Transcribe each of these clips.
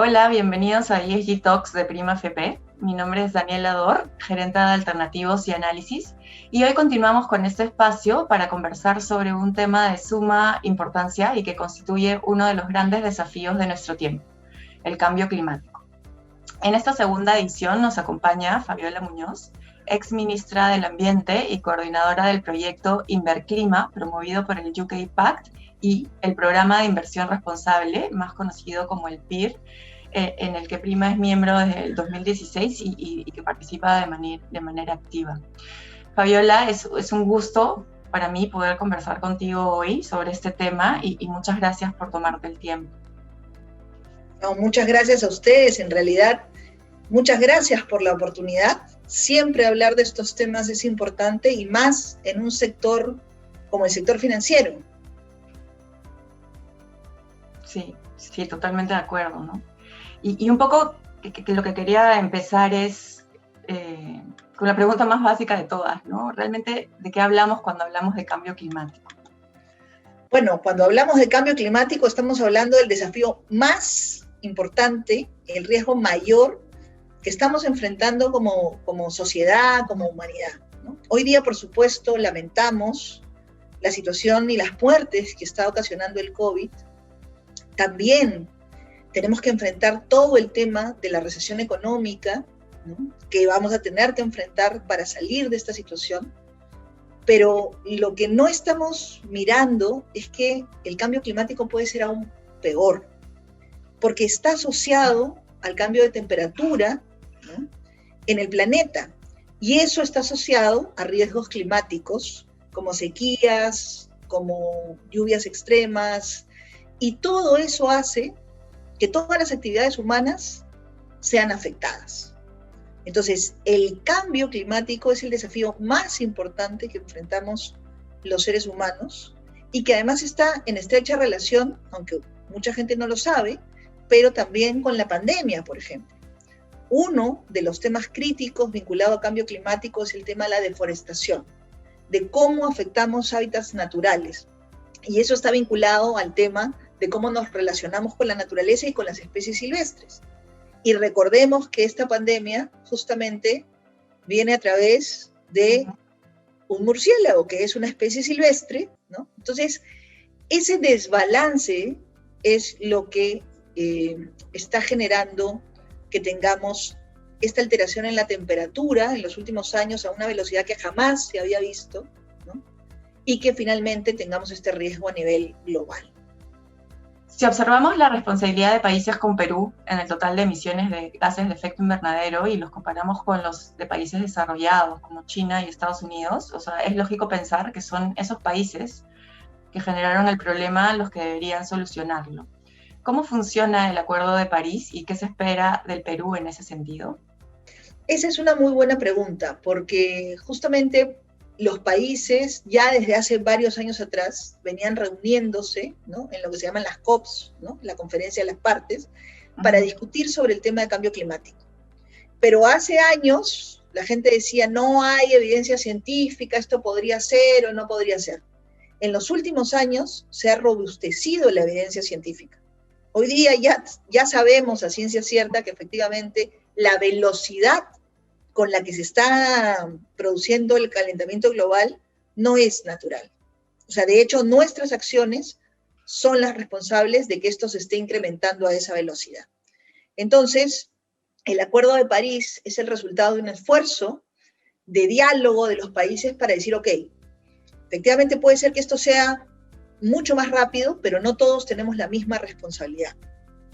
Hola, bienvenidos a ESG Talks de Prima FP. Mi nombre es Daniela Dor, gerente de Alternativos y Análisis, y hoy continuamos con este espacio para conversar sobre un tema de suma importancia y que constituye uno de los grandes desafíos de nuestro tiempo, el cambio climático. En esta segunda edición nos acompaña Fabiola Muñoz, ex ministra del Ambiente y coordinadora del proyecto Inverclima, promovido por el UK Pact y el Programa de Inversión Responsable, más conocido como el PIR, en el que Prima es miembro desde el 2016 y que participa de manera activa. Fabiola, es un gusto para mí poder conversar contigo hoy sobre este tema y muchas gracias por tomarte el tiempo. No, muchas gracias a ustedes, en realidad, muchas gracias por la oportunidad. Siempre hablar de estos temas es importante y más en un sector como el sector financiero. Sí, totalmente de acuerdo, ¿no? Y un poco que lo que quería empezar es con la pregunta más básica de todas, ¿no? Realmente, ¿de qué hablamos cuando hablamos de cambio climático? Bueno, cuando hablamos de cambio climático estamos hablando del desafío más importante, el riesgo mayor que estamos enfrentando como sociedad, como humanidad, ¿no? Hoy día, por supuesto, lamentamos la situación y las muertes que está ocasionando el COVID. También tenemos que enfrentar todo el tema de la recesión económica, ¿no?, que vamos a tener que enfrentar para salir de esta situación. Pero lo que no estamos mirando es que el cambio climático puede ser aún peor, porque está asociado al cambio de temperatura, ¿no?, en el planeta, y eso está asociado a riesgos climáticos como sequías, como lluvias extremas, y todo eso hace que todas las actividades humanas sean afectadas. Entonces, el cambio climático es el desafío más importante que enfrentamos los seres humanos y que además está en estrecha relación, aunque mucha gente no lo sabe, pero también con la pandemia, por ejemplo. Uno de los temas críticos vinculado al cambio climático es el tema de la deforestación, de cómo afectamos hábitats naturales. Y eso está vinculado al tema de cómo nos relacionamos con la naturaleza y con las especies silvestres. Y recordemos que esta pandemia justamente viene a través de un murciélago, que es una especie silvestre, ¿no? Entonces, ese desbalance es lo que está generando que tengamos esta alteración en la temperatura en los últimos años a una velocidad que jamás se había visto, ¿no?, y que finalmente tengamos este riesgo a nivel global. Si observamos la responsabilidad de países como Perú en el total de emisiones de gases de efecto invernadero y los comparamos con los de países desarrollados como China y Estados Unidos, o sea, es lógico pensar que son esos países que generaron el problema los que deberían solucionarlo. ¿Cómo funciona el Acuerdo de París y qué se espera del Perú en ese sentido? Esa es una muy buena pregunta, porque justamente los países ya desde hace varios años atrás venían reuniéndose, ¿no?, en lo que se llaman las COPs, ¿no?, la conferencia de las partes, para discutir sobre el tema de cambio climático. Pero hace años la gente decía, no hay evidencia científica, esto podría ser o no podría ser. En los últimos años se ha robustecido la evidencia científica. Hoy día ya sabemos a ciencia cierta que efectivamente la velocidad con la que se está produciendo el calentamiento global no es natural. O sea, de hecho, nuestras acciones son las responsables de que esto se esté incrementando a esa velocidad. Entonces, el Acuerdo de París es el resultado de un esfuerzo de diálogo de los países para decir, ok, efectivamente puede ser que esto sea mucho más rápido, pero no todos tenemos la misma responsabilidad.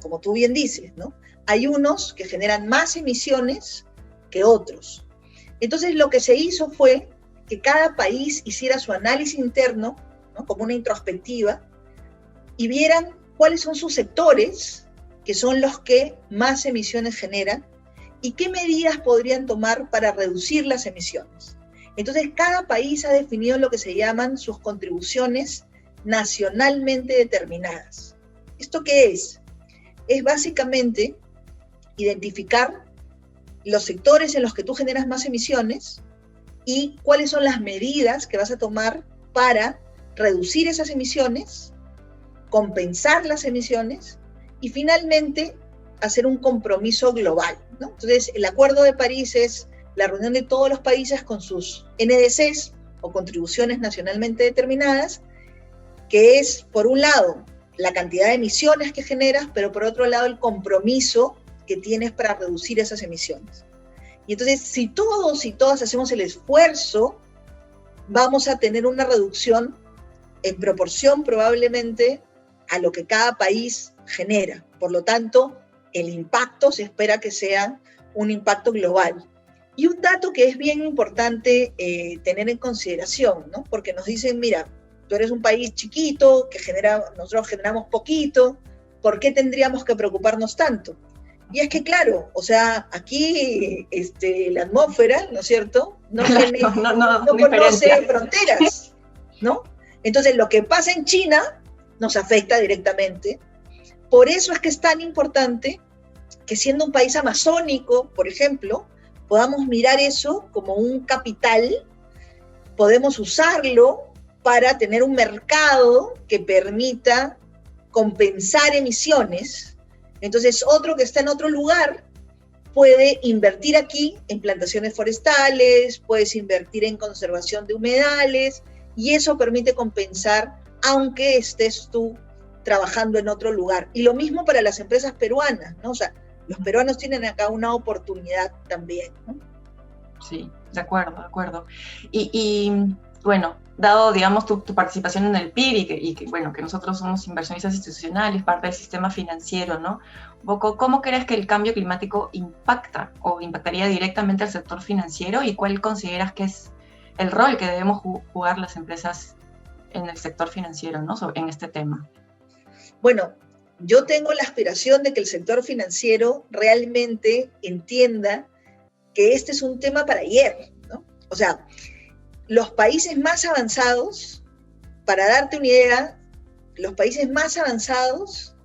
Como tú bien dices, ¿no? Hay unos que generan más emisiones que otros. Entonces lo que se hizo fue que cada país hiciera su análisis interno, ¿no?, como una introspectiva, y vieran cuáles son sus sectores, que son los que más emisiones generan, y qué medidas podrían tomar para reducir las emisiones. Entonces cada país ha definido lo que se llaman sus contribuciones nacionalmente determinadas. ¿Esto qué es? Es básicamente identificar los sectores en los que tú generas más emisiones y cuáles son las medidas que vas a tomar para reducir esas emisiones, compensar las emisiones y finalmente hacer un compromiso global, ¿no? Entonces, el Acuerdo de París es la reunión de todos los países con sus NDCs o contribuciones nacionalmente determinadas, que es, por un lado, la cantidad de emisiones que generas, pero por otro lado, el compromiso que tienes para reducir esas emisiones. Y entonces, si todos y todas hacemos el esfuerzo, vamos a tener una reducción en proporción probablemente a lo que cada país genera. Por lo tanto, el impacto se espera que sea un impacto global. Y un dato que es bien importante tener en consideración, ¿no? Porque nos dicen, mira, tú eres un país chiquito, nosotros generamos poquito, ¿por qué tendríamos que preocuparnos tanto? Y es que claro, o sea, aquí la atmósfera, ¿no es cierto?, no conoce fronteras, ¿no? Entonces, lo que pasa en China nos afecta directamente. Por eso es que es tan importante que, siendo un país amazónico, por ejemplo, podamos mirar eso como un capital, podemos usarlo para tener un mercado que permita compensar emisiones. Entonces, otro que está en otro lugar puede invertir aquí en plantaciones forestales, puedes invertir en conservación de humedales, y eso permite compensar, aunque estés tú trabajando en otro lugar. Y lo mismo para las empresas peruanas, ¿no? O sea, los peruanos tienen acá una oportunidad también, ¿no? Sí, de acuerdo. Y bueno, dado, digamos, tu participación en el PIB y que, bueno, que nosotros somos inversionistas institucionales, parte del sistema financiero, ¿no? Un poco, ¿cómo crees que el cambio climático impacta o impactaría directamente al sector financiero, y cuál consideras que es el rol que debemos jugar las empresas en el sector financiero, ¿no?, en este tema? Bueno, yo tengo la aspiración de que el sector financiero realmente entienda que este es un tema para ayer, ¿no? O sea, los países más avanzados, para darte una idea, los países más avanzados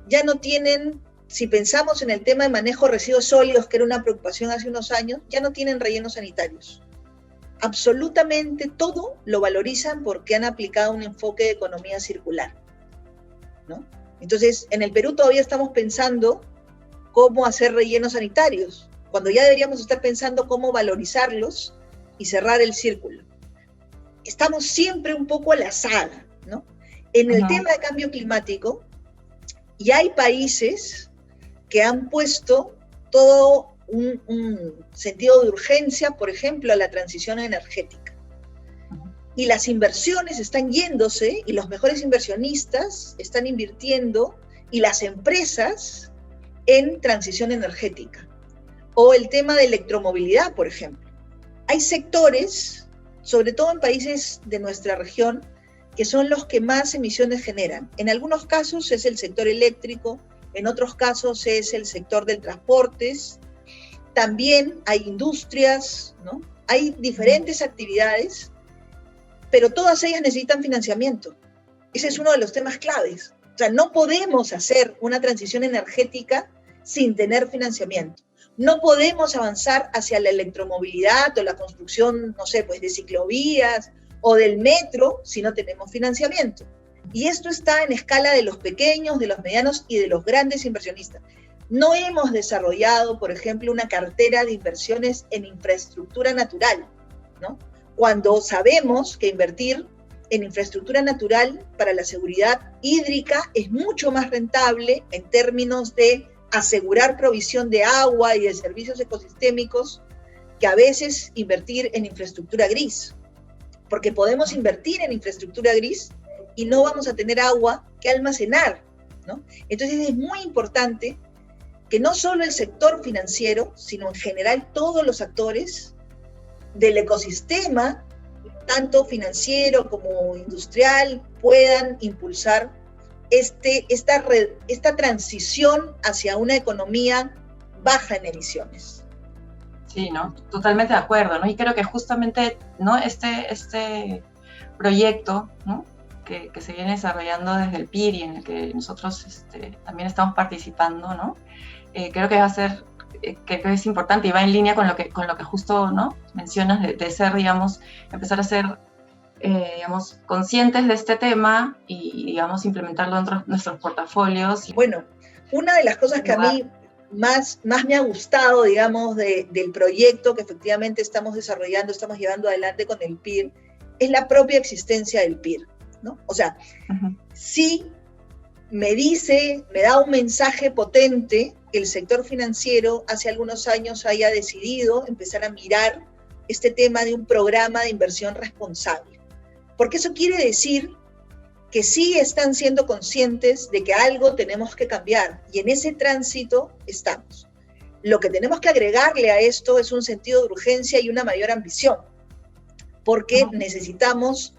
ya no tienen, si pensamos en el tema de manejo de residuos sólidos, que era una preocupación hace unos años, ya no tienen rellenos sanitarios. Absolutamente todo lo valorizan porque han aplicado un enfoque de economía circular, ¿no? Entonces, en el Perú todavía estamos pensando cómo hacer rellenos sanitarios, cuando ya deberíamos estar pensando cómo valorizarlos y cerrar el círculo. Estamos siempre un poco a la saga, ¿no? En el tema de cambio climático, ya hay países que han puesto todo un sentido de urgencia, por ejemplo, a la transición energética. Y las inversiones están yéndose, y los mejores inversionistas están invirtiendo, y las empresas en transición energética. O el tema de electromovilidad, por ejemplo. Hay sectores, sobre todo en países de nuestra región, que son los que más emisiones generan. En algunos casos es el sector eléctrico, en otros casos es el sector del transportes. También hay industrias, ¿no? Hay diferentes actividades, pero todas ellas necesitan financiamiento. Ese es uno de los temas claves. O sea, no podemos hacer una transición energética sin tener financiamiento. No podemos avanzar hacia la electromovilidad o la construcción, no sé, pues de ciclovías o del metro si no tenemos financiamiento. Y esto está en escala de los pequeños, de los medianos y de los grandes inversionistas. No hemos desarrollado, por ejemplo, una cartera de inversiones en infraestructura natural, ¿no? Cuando sabemos que invertir en infraestructura natural para la seguridad hídrica es mucho más rentable en términos de asegurar provisión de agua y de servicios ecosistémicos que a veces invertir en infraestructura gris. Porque podemos invertir en infraestructura gris y no vamos a tener agua que almacenar, ¿no? Entonces es muy importante que no solo el sector financiero, sino en general todos los actores del ecosistema, tanto financiero como industrial, puedan impulsar esta transición hacia una economía baja en emisiones. Sí, ¿no? Totalmente de acuerdo, ¿no? Y creo que justamente, ¿no?, este proyecto, ¿no?, que se viene desarrollando desde el PIR y en el que nosotros también estamos participando, ¿no? Creo que va a ser, creo que es importante y va en línea con lo que justo, ¿no?, mencionas de ser, digamos, empezar a ser digamos, conscientes de este tema y, digamos, implementarlo en nuestros portafolios. Bueno, una de las cosas que a mí más me ha gustado, digamos, del proyecto que efectivamente estamos desarrollando, estamos llevando adelante con el PIR, es la propia existencia del PIR, ¿no? O sea, sí me da un mensaje potente que el sector financiero hace algunos años haya decidido empezar a mirar este tema de un programa de inversión responsable. Porque eso quiere decir que sí están siendo conscientes de que algo tenemos que cambiar, y en ese tránsito estamos. Lo que tenemos que agregarle a esto es un sentido de urgencia y una mayor ambición, porque necesitamos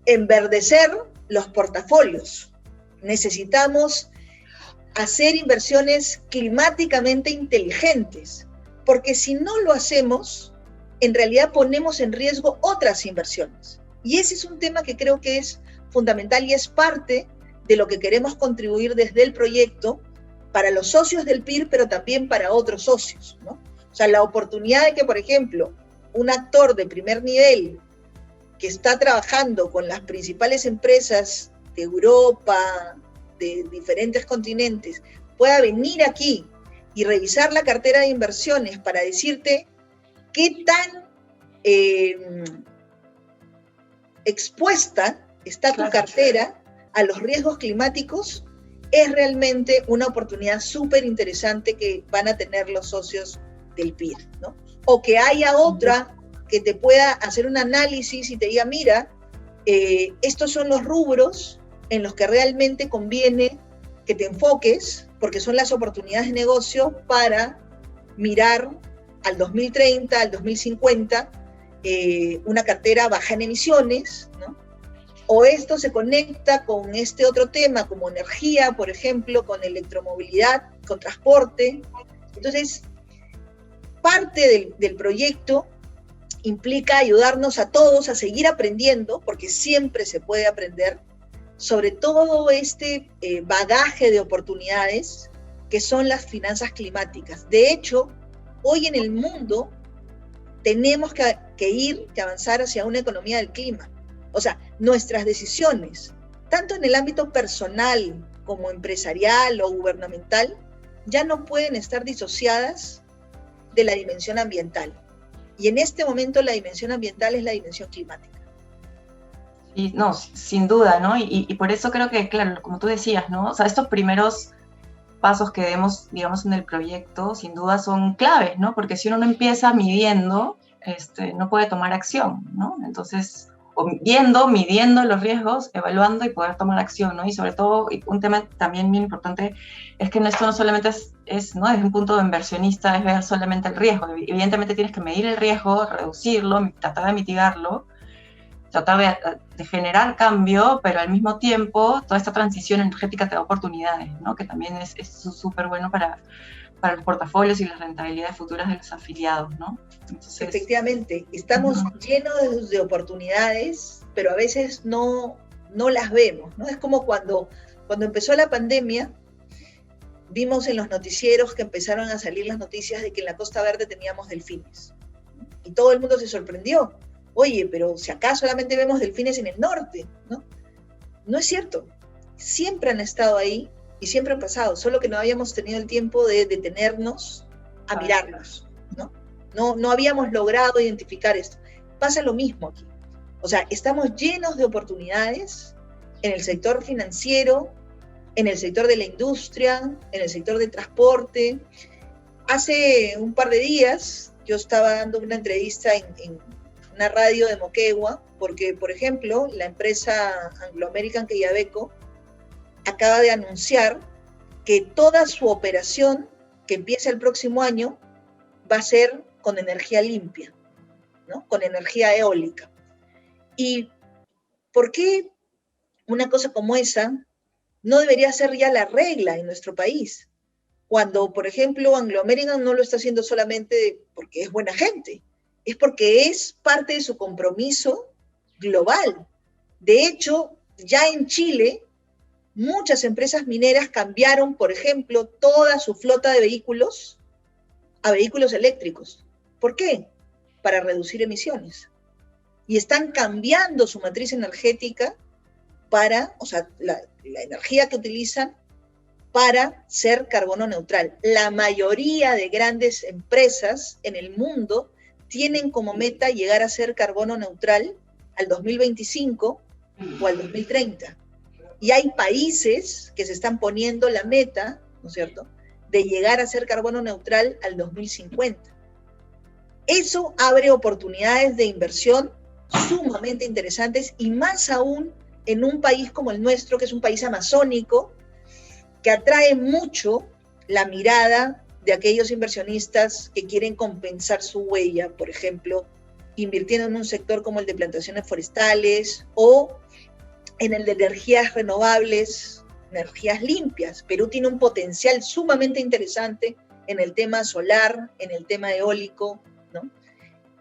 enverdecer los portafolios, necesitamos hacer inversiones climáticamente inteligentes, porque si no lo hacemos, en realidad ponemos en riesgo otras inversiones. Y ese es un tema que creo que es fundamental y es parte de lo que queremos contribuir desde el proyecto para los socios del PIR, pero también para otros socios, ¿no? O sea, la oportunidad de que, por ejemplo, un actor de primer nivel que está trabajando con las principales empresas de Europa, de diferentes continentes, pueda venir aquí y revisar la cartera de inversiones para decirte qué tan expuesta está tu cartera a los riesgos climáticos, es realmente una oportunidad súper interesante que van a tener los socios del PIR, ¿no? O que haya otra que te pueda hacer un análisis y te diga, mira, estos son los rubros en los que realmente conviene que te enfoques, porque son las oportunidades de negocio para mirar al 2030, al 2050, una cartera baja en emisiones, ¿no? O esto se conecta con este otro tema, como energía, por ejemplo, con electromovilidad, con transporte. Entonces, parte del proyecto implica ayudarnos a todos a seguir aprendiendo, porque siempre se puede aprender, sobre todo este bagaje de oportunidades que son las finanzas climáticas. De hecho, hoy en el mundo tenemos que avanzar hacia una economía del clima. O sea, nuestras decisiones, tanto en el ámbito personal como empresarial o gubernamental, ya no pueden estar disociadas de la dimensión ambiental. Y en este momento la dimensión ambiental es la dimensión climática. Y no, sin duda, ¿no? Y por eso creo que, claro, como tú decías, ¿no? O sea, estos primeros pasos que demos, digamos, en el proyecto, sin duda son claves, ¿no? Porque si uno no empieza midiendo, no puede tomar acción, ¿no? Entonces, midiendo los riesgos, evaluando y poder tomar acción, ¿no? Y sobre todo, un tema también bien importante es que esto no solamente ¿no? Desde un punto de inversionista es ver solamente el riesgo. Evidentemente tienes que medir el riesgo, reducirlo, tratar de mitigarlo, tratar de generar cambio, pero al mismo tiempo toda esta transición energética te da oportunidades, ¿no? Que también es súper bueno para los portafolios y las rentabilidades futuras de los afiliados, ¿no? Entonces, efectivamente, estamos llenos de oportunidades, pero a veces no las vemos, ¿no? Es como cuando empezó la pandemia, vimos en los noticieros que empezaron a salir las noticias de que en la Costa Verde teníamos delfines. Y todo el mundo se sorprendió. Oye, pero si acá solamente vemos delfines en el norte, ¿no? No es cierto. Siempre han estado ahí y siempre han pasado, solo que no habíamos tenido el tiempo de detenernos a mirarlos, ¿no? No habíamos logrado identificar esto. Pasa lo mismo aquí. O sea, estamos llenos de oportunidades en el sector financiero, en el sector de la industria, en el sector del transporte. Hace un par de días yo estaba dando una entrevista en una radio de Moquegua, porque, por ejemplo, la empresa Anglo American Quellaveco acaba de anunciar que toda su operación, que empieza el próximo año, va a ser con energía limpia, ¿no? Con energía eólica. ¿Y por qué una cosa como esa no debería ser ya la regla en nuestro país? Cuando, por ejemplo, Anglo American no lo está haciendo solamente porque es buena gente, es porque es parte de su compromiso global. De hecho, ya en Chile, muchas empresas mineras cambiaron, por ejemplo, toda su flota de vehículos a vehículos eléctricos. ¿Por qué? Para reducir emisiones. y están cambiando su matriz energética para, o sea, la energía que utilizan para ser carbono neutral. La mayoría de grandes empresas en el mundo tienen como meta llegar a ser carbono neutral al 2025 o al 2030. Y hay países que se están poniendo la meta, ¿no es cierto?, de llegar a ser carbono neutral al 2050. Eso abre oportunidades de inversión sumamente interesantes, y más aún en un país como el nuestro, que es un país amazónico, que atrae mucho la mirada de aquellos inversionistas que quieren compensar su huella, por ejemplo, invirtiendo en un sector como el de plantaciones forestales o en el de energías renovables, energías limpias. Perú tiene un potencial sumamente interesante en el tema solar, en el tema eólico, ¿no?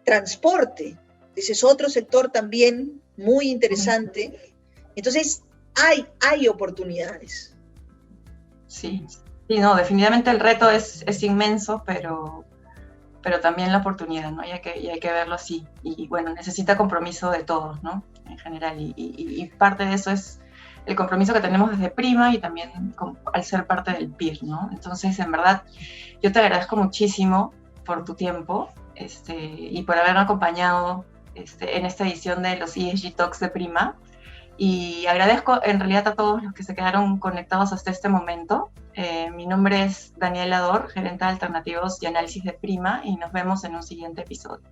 Transporte, ese es otro sector también muy interesante. Entonces, hay oportunidades. Sí, sí, no, definitivamente el reto es inmenso, pero también la oportunidad, ¿no? Y hay que verlo así. Y bueno, necesita compromiso de todos, ¿no? En general. Y parte de eso es el compromiso que tenemos desde Prima y también al ser parte del PIR, ¿no? Entonces, en verdad, yo te agradezco muchísimo por tu tiempo y por haberme acompañado en esta edición de los ESG Talks de Prima. Y agradezco en realidad a todos los que se quedaron conectados hasta este momento. Mi nombre es Daniela Dor, gerente de alternativos y análisis de Prima, y nos vemos en un siguiente episodio.